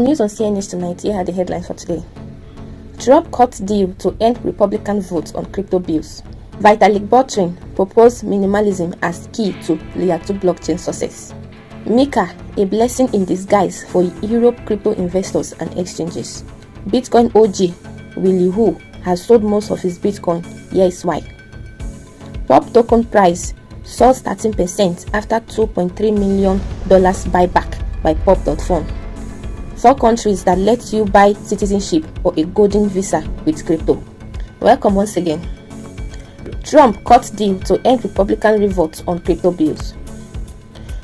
news on CNH tonight, here are the headlines for today. Trump cut deal to end Republican votes on crypto bills. Vitalik Buterin proposed minimalism as key to Layer 2 blockchain success. MiCA, a blessing in disguise for Europe crypto investors and exchanges. Bitcoin OG, Willy Hu, has sold most of his Bitcoin. Here is why. Pop token price soars 13% after $2.3 million buyback by Pop.fun. 4 countries that let you buy citizenship or a golden visa with crypto. Welcome once again. Trump cut deal to end Republican revolt on crypto bills.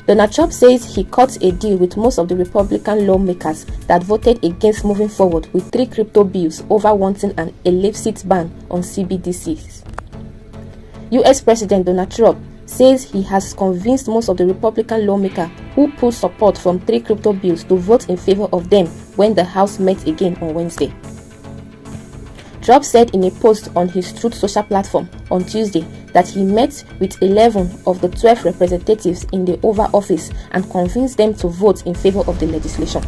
Donald Trump says he cut a deal with most of the Republican lawmakers that voted against moving forward with 3 crypto bills over wanting an illicit ban on CBDCs. US President Donald Trump says he has convinced most of the Republican lawmakers who pulled support from 3 crypto bills to vote in favor of them when the House met again on Wednesday. Trump said in a post on his Truth Social platform on Tuesday that he met with 11 of the 12 representatives in the Oval Office and convinced them to vote in favor of the legislation.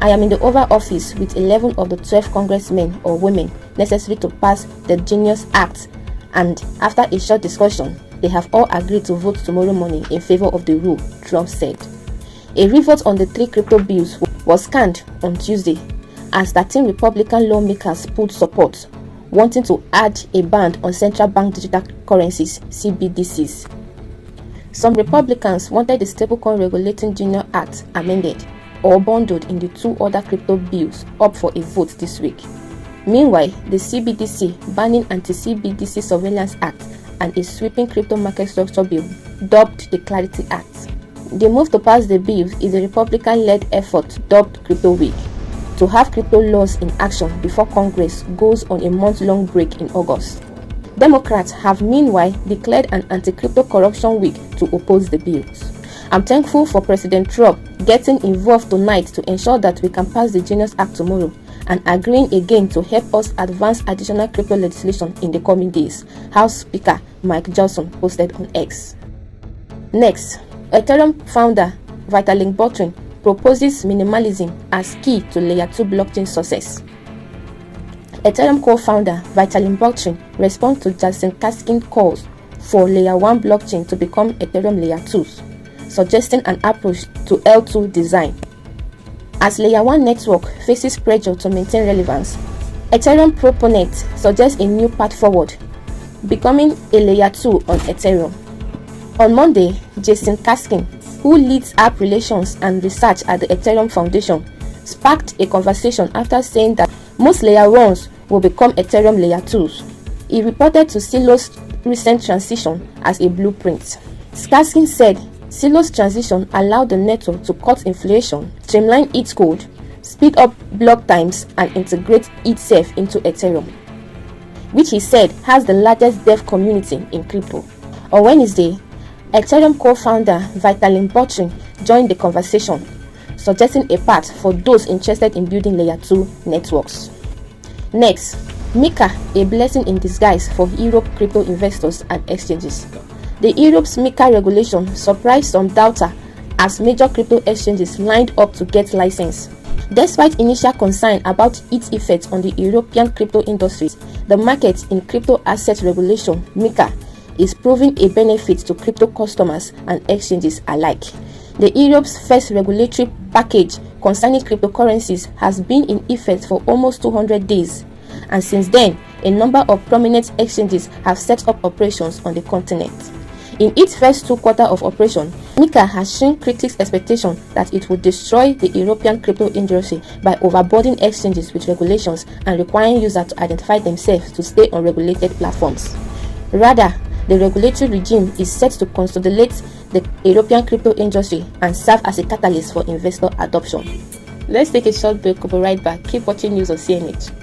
I am in the Oval Office with 11 of the 12 congressmen or women necessary to pass the Genius Act, and after a short discussion, they have all agreed to vote tomorrow morning in favor of the rule, Trump said. A revote on the 3 crypto bills was canned on Tuesday as 13 Republican lawmakers pulled support, wanting to add a ban on central bank digital currencies, CBDCs. Some Republicans wanted the Stablecoin Regulating Junior Act amended or bundled in the 2 other crypto bills up for a vote this week. Meanwhile, the CBDC Banning Anti-CBDC Surveillance Act and a sweeping crypto market structure bill, dubbed the Clarity Act. The move to pass the bills is a Republican-led effort dubbed Crypto Week, to have crypto laws in action before Congress goes on a month-long break in August. Democrats have meanwhile declared an anti-crypto corruption week to oppose the bills. I'm thankful for President Trump getting involved tonight to ensure that we can pass the Genius Act tomorrow and agreeing again to help us advance additional crypto legislation in the coming days, House Speaker Mike Johnson posted on X. Next, Ethereum founder Vitalik Buterin proposes minimalism as key to Layer 2 blockchain success. Ethereum co-founder Vitalik Buterin responds to Jason Kaskin's calls for Layer 1 blockchain to become Ethereum Layer 2s, suggesting an approach to L2 design. As Layer 1 network faces pressure to maintain relevance, Ethereum proponents suggest a new path forward, becoming a Layer 2 on Ethereum. On Monday, Jason Kaskin, who leads app relations and research at the Ethereum Foundation, sparked a conversation after saying that most Layer 1s will become Ethereum Layer 2s. He reported to Silo's recent transition as a blueprint. Kaskin said Silo's transition allowed the network to cut inflation, streamline its code, speed up block times, and integrate itself into Ethereum, which he said has the largest dev community in crypto. On Wednesday, Ethereum co-founder Vitalik Buterin joined the conversation, suggesting a path for those interested in building Layer 2 networks. Next, MiCA, a blessing in disguise for Europe crypto investors and exchanges. The Europe's MiCA regulation surprised some doubters as major crypto exchanges lined up to get license. Despite initial concern about its effect on the European crypto industry, the market in crypto asset regulation, MiCA, is proving a benefit to crypto customers and exchanges alike. The Europe's first regulatory package concerning cryptocurrencies has been in effect for almost 200 days, and since then, a number of prominent exchanges have set up operations on the continent. In its first 2 quarters of operation, MiCA has shown critics' expectation that it would destroy the European crypto industry by overburdening exchanges with regulations and requiring users to identify themselves to stay on regulated platforms. Rather, the regulatory regime is set to consolidate the European crypto industry and serve as a catalyst for investor adoption. Let's take a short break. We'll be right back. Keep watching news on CNH.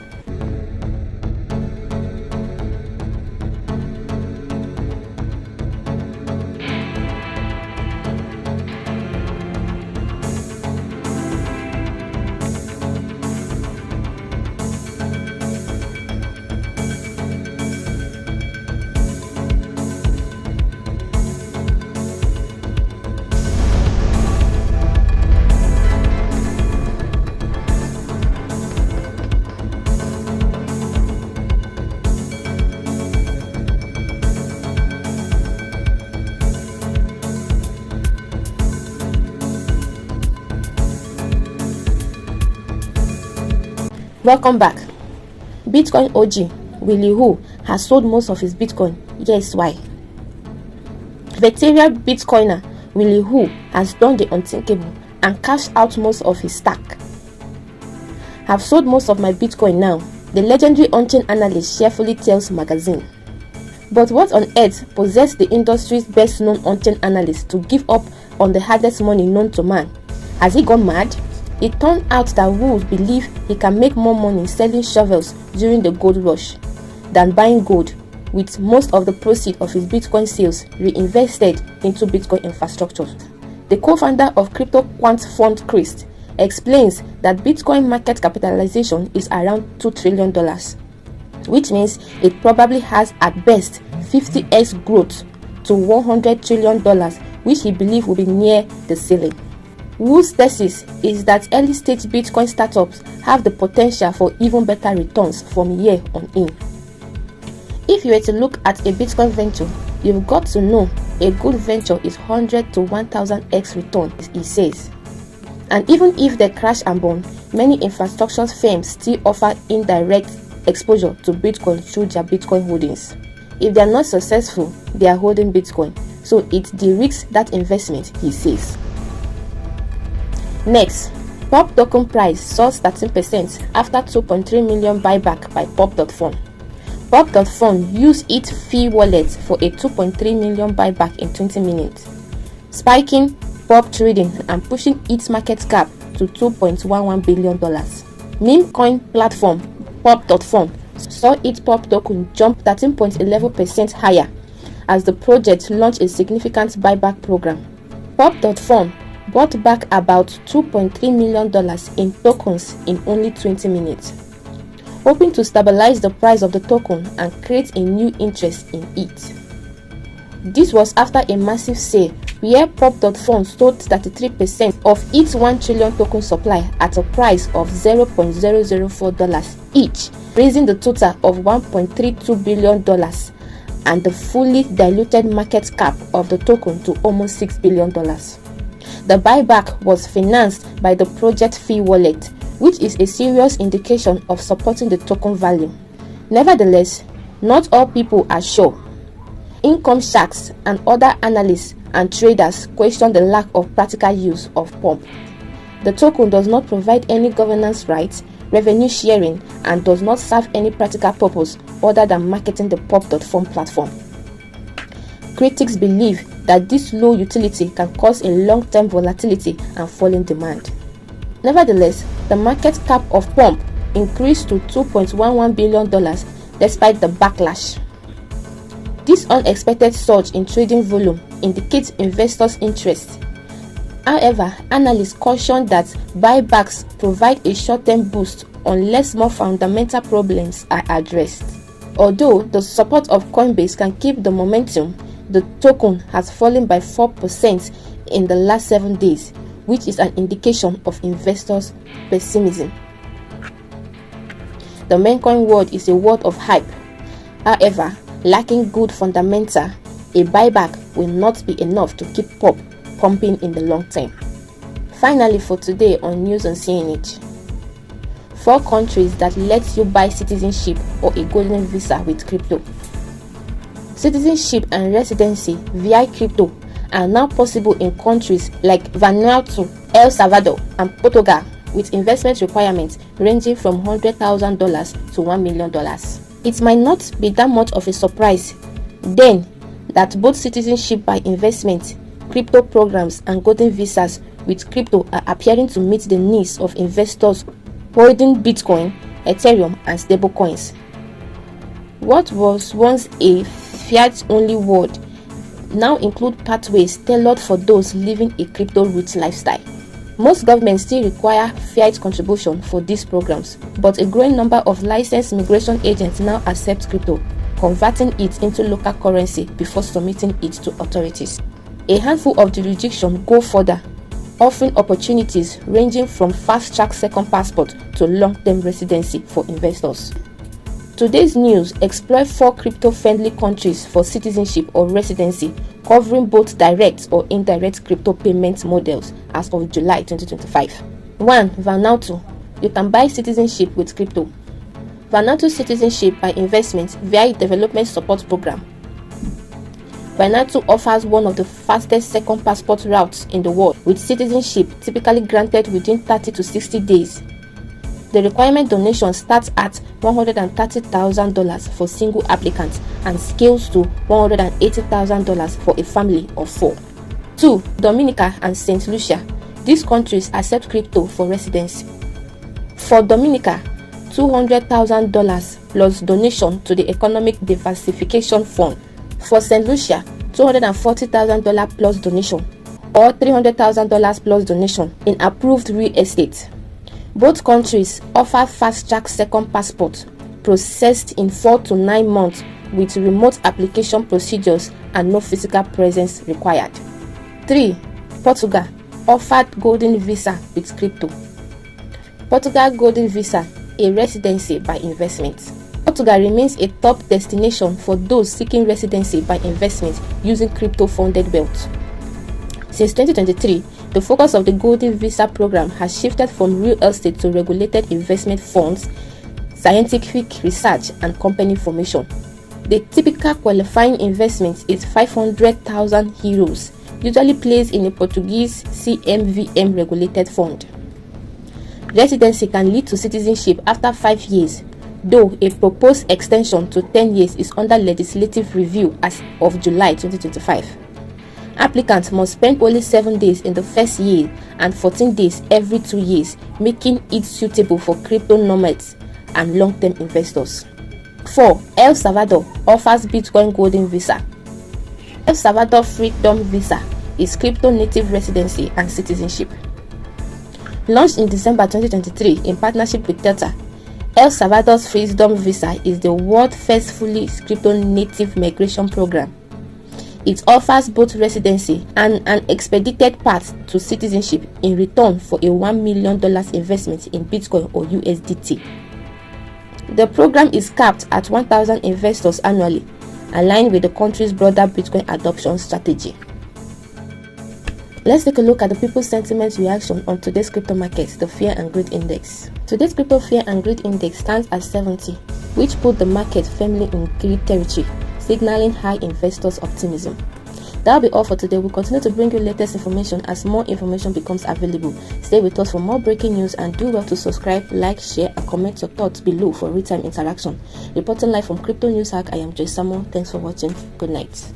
Welcome back. Bitcoin OG Willie Hu has sold most of his Bitcoin. Yes, why? Veteran Bitcoiner Willie Hu has done the unthinkable and cashed out most of his stack. "Have sold most of my Bitcoin now," the legendary on-chain analyst cheerfully tells magazine. But what on earth possessed the industry's best-known on-chain analyst to give up on the hardest money known to man? Has he gone mad? It turned out that Wu believes he can make more money selling shovels during the gold rush than buying gold, with most of the proceeds of his Bitcoin sales reinvested into Bitcoin infrastructure. The co-founder of crypto quant fund Christ explains that Bitcoin market capitalization is around $2 trillion, which means it probably has at best 50x growth to $100 trillion, which he believes will be near the ceiling. Wu's thesis is that early-stage Bitcoin startups have the potential for even better returns from year on in. If you were to look at a Bitcoin venture, you've got to know a good venture is 100 to 1000x return, he says. And even if they crash and burn, many infrastructure firms still offer indirect exposure to Bitcoin through their Bitcoin holdings. If they are not successful, they are holding Bitcoin, so it de-risks that investment, he says. Next, POP token price soars 13% after 2.3 million buyback by pop.fun. Pop.fun used its fee wallet for a 2.3 million buyback in 20 minutes, spiking POP trading and pushing its market cap to $2.11 billion. Meme coin platform Pop.fun saw its POP token jump 13.11% higher as the project launched a significant buyback program. Pop.fun bought back about $2.3 million in tokens in only 20 minutes, hoping to stabilize the price of the token and create a new interest in it. This was after a massive sale where Pop.fun sold 33% of its 1 trillion token supply at a price of $0.004 each, raising the total of $1.32 billion and the fully diluted market cap of the token to almost $6 billion. The buyback was financed by the project fee wallet, which is a serious indication of supporting the token value. Nevertheless, not all people are sure. Income sharks and other analysts and traders question the lack of practical use of POP. The token does not provide any governance rights, revenue sharing, and does not serve any practical purpose other than marketing the Pop.fun platform. Critics believe that this low utility can cause a long-term volatility and falling demand. Nevertheless, the market cap of POP increased to $2.11 billion despite the backlash. This unexpected surge in trading volume indicates investors' interest. However, analysts caution that buybacks provide a short-term boost unless more fundamental problems are addressed. Although the support of Coinbase can keep the momentum, the token has fallen by 4% in the last 7 days, which is an indication of investors' pessimism. The maincoin world is a world of hype. However, lacking good fundamental, a buyback will not be enough to keep POP pumping in the long term. Finally, for today on News on CNH, 4 countries that let you buy citizenship or a golden visa with crypto. Citizenship and residency via crypto are now possible in countries like Vanuatu, El Salvador, and Portugal, with investment requirements ranging from $100,000 to $1 million. It might not be that much of a surprise then that both citizenship by investment, crypto programs, and golden visas with crypto are appearing to meet the needs of investors holding Bitcoin, Ethereum, and stablecoins. What was once a fiat-only world now include pathways tailored for those living a crypto-rich lifestyle. Most governments still require fiat contribution for these programs, but a growing number of licensed migration agents now accept crypto, converting it into local currency before submitting it to authorities. A handful of jurisdictions go further, offering opportunities ranging from fast-track second passport to long-term residency for investors. Today's news explores 4 crypto-friendly countries for citizenship or residency, covering both direct or indirect crypto payment models as of July 2025. 1. Vanuatu. You can buy citizenship with crypto. Vanuatu citizenship by investment via development support program. Vanuatu offers one of the fastest second passport routes in the world, with citizenship typically granted within 30 to 60 days. The requirement donation starts at $130,000 for single applicants and scales to $180,000 for a family of 4. 2. Dominica and St. Lucia. These countries accept crypto for residency. For Dominica, $200,000 plus donation to the Economic Diversification Fund. For St. Lucia, $240,000 plus donation or $300,000 plus donation in approved real estate. Both countries offer fast-track second passport processed in 4 to 9 months with remote application procedures and no physical presence required. 3. Portugal offered golden visa with crypto. Portugal golden visa, a residency by investment. Portugal remains a top destination for those seeking residency by investment using crypto-funded wealth. Since 2023, the focus of the Golden Visa program has shifted from real estate to regulated investment funds, scientific research, and company formation. The typical qualifying investment is 500,000 euros, usually placed in a Portuguese CMVM regulated fund. Residency can lead to citizenship after 5 years, though a proposed extension to 10 years is under legislative review as of July 2025. Applicants must spend only 7 days in the first year and 14 days every 2 years, making it suitable for crypto nomads and long-term investors. 4. El Salvador offers Bitcoin Golden Visa. El Salvador Freedom Visa is crypto native residency and citizenship. Launched in December 2023 in partnership with Delta, El Salvador's Freedom Visa is the world's first fully crypto native migration program. It offers both residency and an expedited path to citizenship in return for a $1 million investment in Bitcoin or USDT. The program is capped at 1,000 investors annually, aligned with the country's broader Bitcoin adoption strategy. Let's take a look at the people's sentiment reaction on today's crypto market, the Fear and Greed Index. Today's crypto Fear and Greed Index stands at 70, which put the market firmly in greed territory, signaling high investors' optimism. That'll be all for today. We'll continue to bring you latest information as more information becomes available. Stay with us for more breaking news and do well to subscribe, like, share, and comment your thoughts below for real-time interaction. Reporting live from Crypto News Hack, I am Joy Samuel. Thanks for watching. Good night.